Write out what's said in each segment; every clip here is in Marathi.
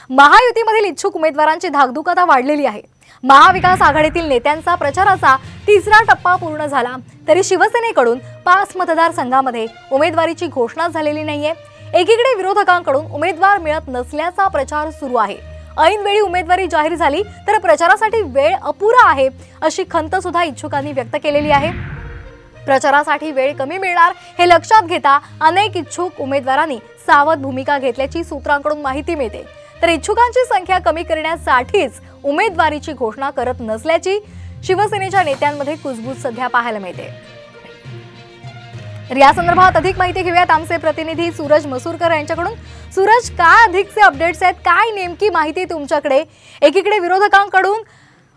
महायुतीमधील इच्छुक उमेदवारांची धाकधूक आता वाढलेली आहे। महाविकास आघाडीतील नेत्यांचा प्रचाराचा तिसरा टप्पा पूर्ण झाला तरी शिवसेनेकडून 5 मतदारसंघामध्ये उमेदवारीची घोषणा झालेली नाहीये। एकीकडे विरोधकांकडून उमेदवार मिळत नसल्याचा प्रचार सुरू आहे। ऐन वेळी उमेदवारी जाहीर झाली तर प्रचारासाठी वेळ अपुरा आहे अशी खंत सुद्धा इच्छुकांनी व्यक्त केलेली आहे। प्रचारासाठी वेळ कमी मिळणार हे लक्षात घेता अनेक इच्छुक उमेदवारांनी सावध भूमिका घेतल्याची सूत्रांकडून माहिती मिळते। तर इच्छुकांची संख्या कमी करण्यासाठीच उमेदवारीची घोषणा करत नसल्याची शिवसेनेच्या नेत्यांमध्ये कुजबूज सध्या पाहायला मिळते। या संदर्भात अधिक माहिती घेऊयात आमचे प्रतिनिधी सूरज मसूरकर यांच्याकडून। सूरज, काय अधिकचे अपडेट्स आहेत, काय नेमकी माहिती तुमच्याकडे? एकीकडे विरोधकांकडून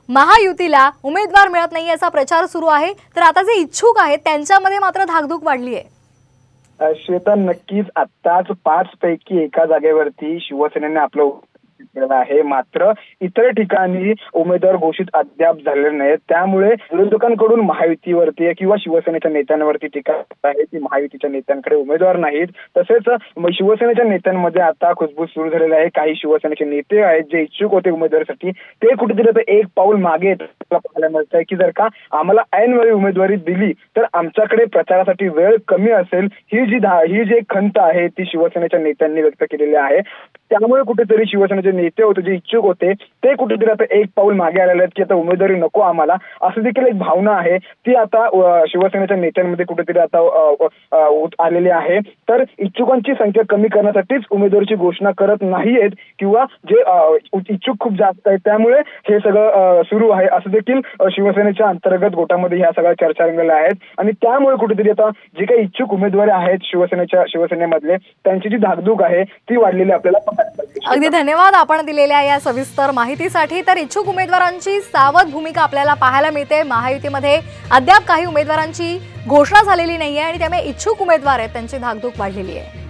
महायुतीला उमेदवार मिळत नाही याचा प्रचार सुरू आहे, तर आता जे इच्छुक आहेत त्यांच्यामध्ये मात्र धाकधूक वाढली आहे। श्वेता, नक्कीच आताच 5 पैकी एका जागेवरती शिवसेनेने आपलं केलं आहे, मात्र इतर ठिकाणी उमेदवार घोषित अद्याप झालेले नाहीत। त्यामुळे विरोधकांकडून महायुतीवरती किंवा शिवसेनेच्या नेत्यांवरती टीका आहे की महायुतीच्या नेत्यांकडे उमेदवार नाहीत। तसेच शिवसेनेच्या नेत्यांमध्ये आता खुसबुस सुरू झालेली आहे। काही शिवसेनेचे नेते आहेत जे इच्छुक होते उमेदवारीसाठी, ते कुठेतरी एक पाऊल मागे पाहायला मिळत आहे की जर का आम्हाला ऐनवेळी उमेदवारी दिली तर आमच्याकडे प्रचारासाठी वेळ कमी असेल, ही जी खंत आहे ती शिवसेनेच्या नेत्यांनी व्यक्त केलेली आहे। त्यामुळे कुठेतरी शिवसेनेचे नेते होते जे इच्छुक होते ते कुठेतरी आता एक पाऊल मागे आलेले आहेत की आता उमेदवारी नको आम्हाला, असं देखील एक भावना आहे ती आता शिवसेनेच्या नेत्यांमध्ये कुठेतरी आता आलेली आहे। तर इच्छुकांची संख्या कमी करण्यासाठीच उमेदवारीची घोषणा करत नाहीयेत किंवा जे इच्छुक खूप जास्त आहेत त्यामुळे हे सगळं सुरू आहे, असं देखील शिवसेनेच्या अंतर्गत गोटामध्ये ह्या सगळ्या चर्चा रंगलेल्या आहेत। आणि त्यामुळे कुठेतरी आता जे काही इच्छुक उमेदवार आहेत शिवसेनेमधले त्यांची जी धाकधूक आहे ती वाढलेली आपल्याला। अगदी धन्यवाद आपण दिलेल्या या सविस्तर माहितीसाठी। तर इच्छुक उमेदवारांची सावध भूमिका आपल्याला पाहायला मिळते। महायुतीमध्ये अद्याप काही उमेदवारांची घोषणा झालेली नाहीये आणि त्यामुळे इच्छुक उमेदवार आहेत त्यांची धाकधूक वाढलेली आहे।